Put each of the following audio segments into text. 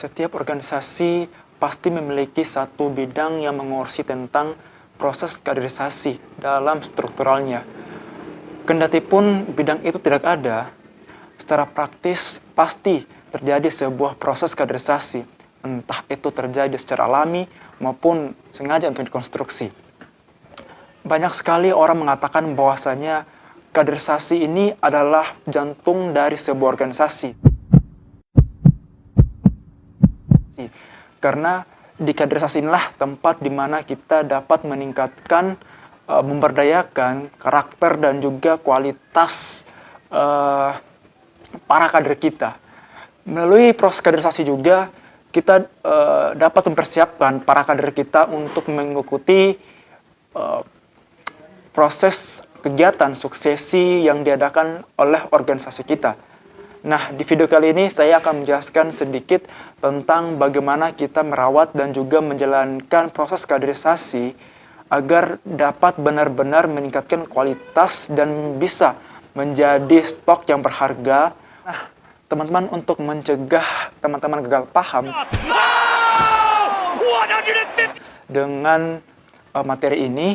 Setiap organisasi pasti memiliki satu bidang yang mengurusi tentang proses kaderisasi dalam strukturalnya. Kendatipun bidang itu tidak ada, secara praktis pasti terjadi sebuah proses kaderisasi, entah itu terjadi secara alami maupun sengaja untuk dikonstruksi. Banyak sekali orang mengatakan bahwasanya kaderisasi ini adalah jantung dari sebuah organisasi. Karena di kaderisasi inilah tempat di mana kita dapat meningkatkan, memberdayakan karakter dan juga kualitas para kader kita. Melalui proses kaderisasi juga kita dapat mempersiapkan para kader kita untuk mengikuti proses kegiatan suksesi yang diadakan oleh organisasi kita. Nah, di video kali ini saya akan menjelaskan sedikit tentang bagaimana kita merawat dan juga menjalankan proses kaderisasi agar dapat benar-benar meningkatkan kualitas dan bisa menjadi stok yang berharga. Nah, teman-teman, untuk mencegah teman-teman gagal paham dengan materi ini,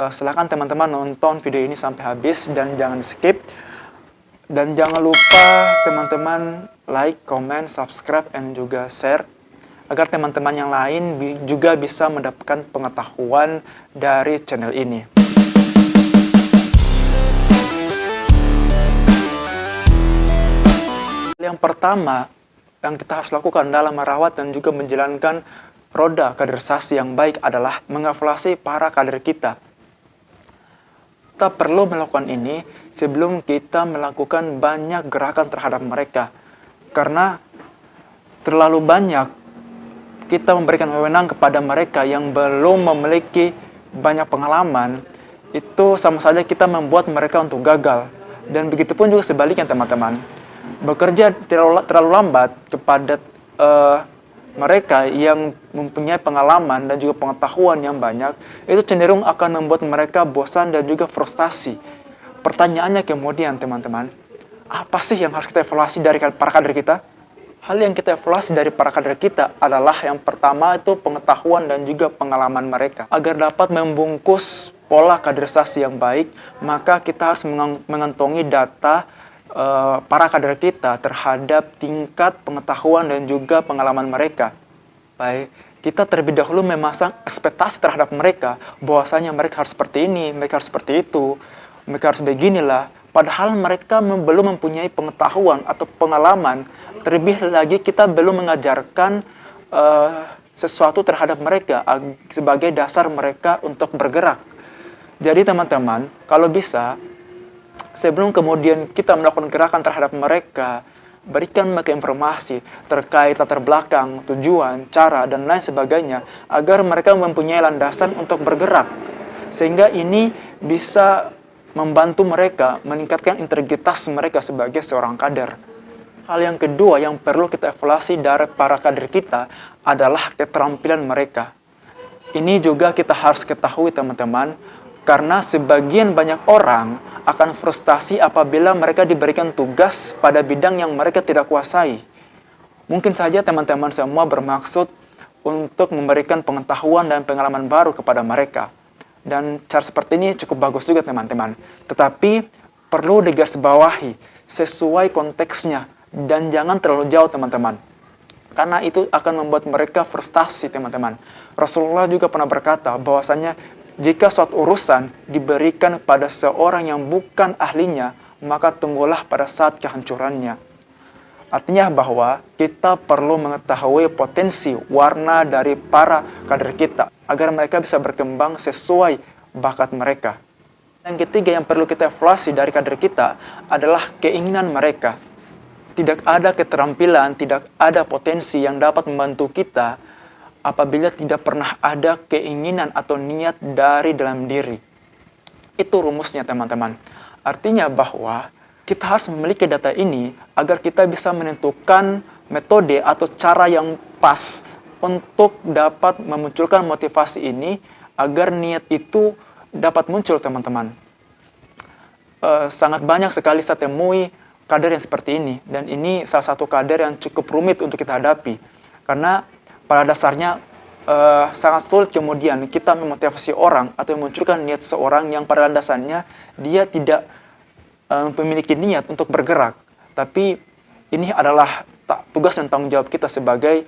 silakan teman-teman nonton video ini sampai habis dan jangan skip. Dan jangan lupa teman-teman like, comment, subscribe, dan juga share agar teman-teman yang lain juga bisa mendapatkan pengetahuan dari channel ini. Yang pertama yang kita harus lakukan dalam merawat dan juga menjalankan roda kaderisasi yang baik adalah mengevaluasi para kader kita. Kita perlu melakukan ini sebelum kita melakukan banyak gerakan terhadap mereka. Karena terlalu banyak kita memberikan wewenang kepada mereka yang belum memiliki banyak pengalaman, itu sama saja kita membuat mereka untuk gagal. Dan begitupun juga sebaliknya teman-teman. Bekerja terlalu lambat kepada mereka yang mempunyai pengalaman dan juga pengetahuan yang banyak, itu cenderung akan membuat mereka bosan dan juga frustasi. Pertanyaannya kemudian teman-teman, apa sih yang harus kita evaluasi dari para kader kita? Hal yang kita evaluasi dari para kader kita adalah yang pertama itu pengetahuan dan juga pengalaman mereka. Agar dapat membungkus pola kaderisasi yang baik, maka kita harus mengantongi data para kader kita terhadap tingkat pengetahuan dan juga pengalaman mereka. Baik, kita terlebih dahulu memasang ekspektasi terhadap mereka, bahwasanya mereka harus seperti ini, mereka harus seperti itu, mereka harus beginilah. Padahal mereka belum mempunyai pengetahuan atau pengalaman. Terlebih lagi kita belum mengajarkan sesuatu terhadap mereka sebagai dasar mereka untuk bergerak. Jadi teman-teman, kalau bisa, sebelum kemudian kita melakukan gerakan terhadap mereka, berikan mereka informasi terkait latar belakang, tujuan, cara, dan lain sebagainya, agar mereka mempunyai landasan untuk bergerak. Sehingga ini bisa membantu mereka meningkatkan integritas mereka sebagai seorang kader. Hal yang kedua yang perlu kita evaluasi dari para kader kita adalah keterampilan mereka. Ini juga kita harus ketahui teman-teman, karena sebagian banyak orang akan frustasi apabila mereka diberikan tugas pada bidang yang mereka tidak kuasai. Mungkin saja teman-teman semua bermaksud untuk memberikan pengetahuan dan pengalaman baru kepada mereka. Dan cara seperti ini cukup bagus juga teman-teman. Tetapi perlu digarisbawahi sesuai konteksnya dan jangan terlalu jauh teman-teman. Karena itu akan membuat mereka frustasi teman-teman. Rasulullah juga pernah berkata bahwasanya jika suatu urusan diberikan pada seorang yang bukan ahlinya, maka tunggulah pada saat kehancurannya. Artinya bahwa kita perlu mengetahui potensi warna dari para kader kita, agar mereka bisa berkembang sesuai bakat mereka. Yang ketiga yang perlu kita evaluasi dari kader kita adalah keinginan mereka. Tidak ada keterampilan, tidak ada potensi yang dapat membantu kita apabila tidak pernah ada keinginan atau niat dari dalam diri. Itu rumusnya teman-teman. Artinya bahwa kita harus memiliki data ini agar kita bisa menentukan metode atau cara yang pas untuk dapat memunculkan motivasi ini agar niat itu dapat muncul teman-teman. Sangat banyak sekali saya temui kader yang seperti ini, dan ini salah satu kader yang cukup rumit untuk kita hadapi. Karena pada dasarnya sangat sulit kemudian kita memotivasi orang atau memunculkan niat seorang yang pada dasarnya dia tidak memiliki niat untuk bergerak. Tapi ini adalah tugas dan tanggung jawab kita sebagai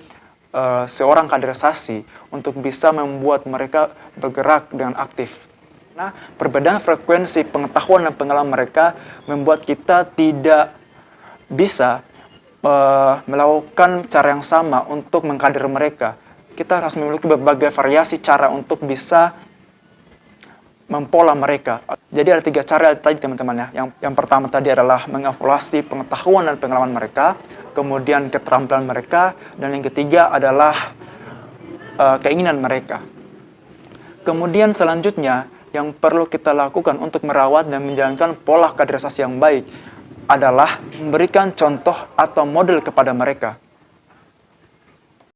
seorang kaderisasi untuk bisa membuat mereka bergerak dengan aktif. Nah, perbedaan frekuensi pengetahuan dan pengalaman mereka membuat kita tidak bisa melakukan cara yang sama untuk mengkader mereka. Kita harus memiliki berbagai variasi cara untuk bisa mempola mereka. Jadi ada 3 cara tadi teman-teman ya. Yang pertama tadi adalah mengevaluasi pengetahuan dan pengalaman mereka, kemudian keterampilan mereka, dan yang ketiga adalah keinginan mereka. Kemudian selanjutnya yang perlu kita lakukan untuk merawat dan menjalankan pola kaderisasi yang baik adalah memberikan contoh atau model kepada mereka.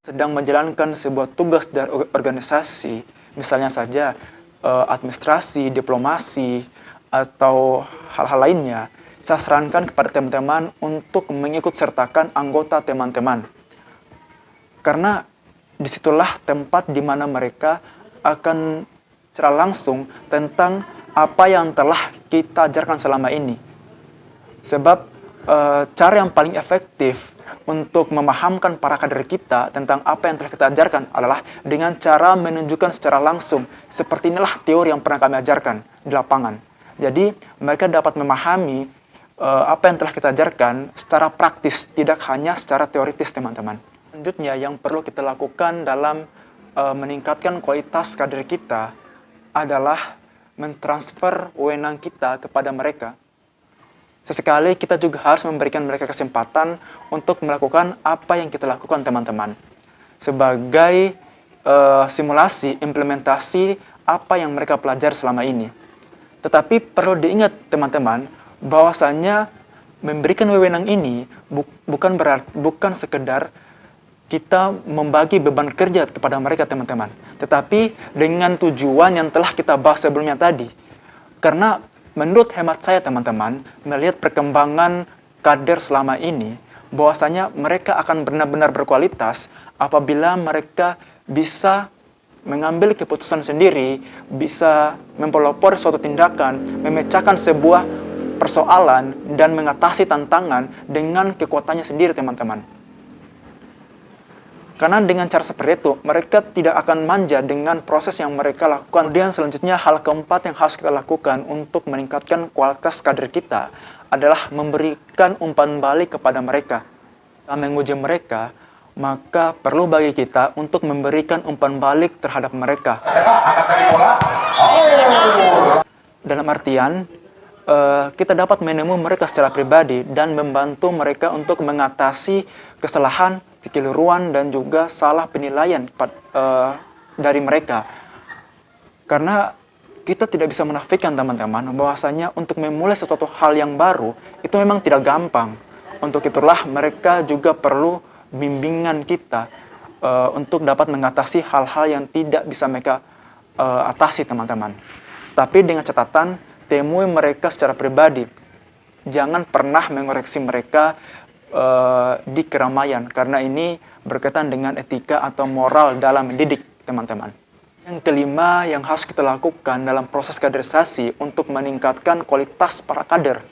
Sedang menjalankan sebuah tugas dari organisasi, misalnya saja administrasi, diplomasi, atau hal-hal lainnya, saya sarankan kepada teman-teman untuk mengikut sertakan anggota teman-teman. Karena disitulah tempat di mana mereka akan secara langsung tentang apa yang telah kita ajarkan selama ini. Sebab cara yang paling efektif untuk memahamkan para kader kita tentang apa yang telah kita ajarkan adalah dengan cara menunjukkan secara langsung. Seperti inilah teori yang pernah kami ajarkan di lapangan. Jadi mereka dapat memahami apa yang telah kita ajarkan secara praktis, tidak hanya secara teoritis teman-teman. Selanjutnya yang perlu kita lakukan dalam meningkatkan kualitas kader kita adalah mentransfer wewenang kita kepada mereka. Sesekali kita juga harus memberikan mereka kesempatan untuk melakukan apa yang kita lakukan teman-teman. Sebagai simulasi, implementasi apa yang mereka pelajari selama ini. Tetapi perlu diingat teman-teman, bahwasanya memberikan wewenang ini bukan sekedar kita membagi beban kerja kepada mereka teman-teman. Tetapi dengan tujuan yang telah kita bahas sebelumnya tadi. Karena menurut hemat saya teman-teman, melihat perkembangan kader selama ini, bahwasanya mereka akan benar-benar berkualitas apabila mereka bisa mengambil keputusan sendiri, bisa mempelopor suatu tindakan, memecahkan sebuah persoalan, dan mengatasi tantangan dengan kekuatannya sendiri teman-teman. Karena dengan cara seperti itu, mereka tidak akan manja dengan proses yang mereka lakukan. Kemudian selanjutnya, hal keempat yang harus kita lakukan untuk meningkatkan kualitas kader kita adalah memberikan umpan balik kepada mereka. Setelah menguji mereka, maka perlu bagi kita untuk memberikan umpan balik terhadap mereka. Dalam artian, kita dapat menemui mereka secara pribadi dan membantu mereka untuk mengatasi kesalahan, kekeliruan, dan juga salah penilaian dari mereka. Karena kita tidak bisa menafikan teman-teman bahwasanya untuk memulai sesuatu hal yang baru itu memang tidak gampang. Untuk itulah mereka juga perlu bimbingan kita untuk dapat mengatasi hal-hal yang tidak bisa mereka atasi teman-teman. Tapi dengan catatan, temui mereka secara pribadi. Jangan pernah mengoreksi mereka di keramaian, karena ini berkaitan dengan etika atau moral dalam mendidik teman-teman. Yang kelima yang harus kita lakukan dalam proses kaderisasi untuk meningkatkan kualitas para kader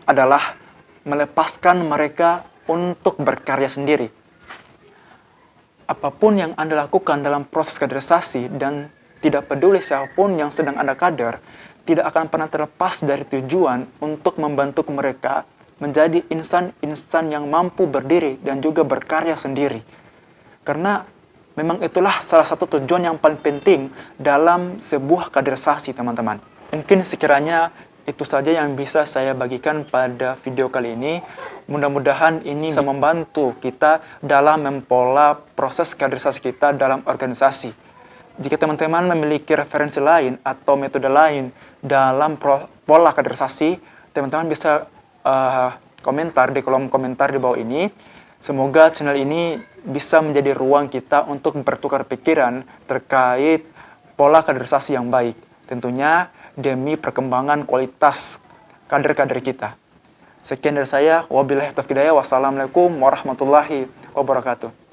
adalah melepaskan mereka untuk berkarya sendiri. Apapun yang Anda lakukan dalam proses kaderisasi dan tidak peduli siapapun yang sedang Anda kader, tidak akan pernah terlepas dari tujuan untuk membantu mereka menjadi insan-insan yang mampu berdiri dan juga berkarya sendiri. Karena memang itulah salah satu tujuan yang paling penting dalam sebuah kaderisasi, teman-teman. Mungkin sekiranya itu saja yang bisa saya bagikan pada video kali ini. Mudah-mudahan ini bisa membantu kita dalam mempola proses kaderisasi kita dalam organisasi. Jika teman-teman memiliki referensi lain atau metode lain dalam pola kaderisasi, teman-teman bisa komentar di kolom komentar di bawah ini. Semoga channel ini bisa menjadi ruang kita untuk bertukar pikiran terkait pola kaderisasi yang baik. Tentunya demi perkembangan kualitas kader-kader kita. Sekian dari saya. Wabillahi taufiq hidayah. Wassalamualaikum warahmatullahi wabarakatuh.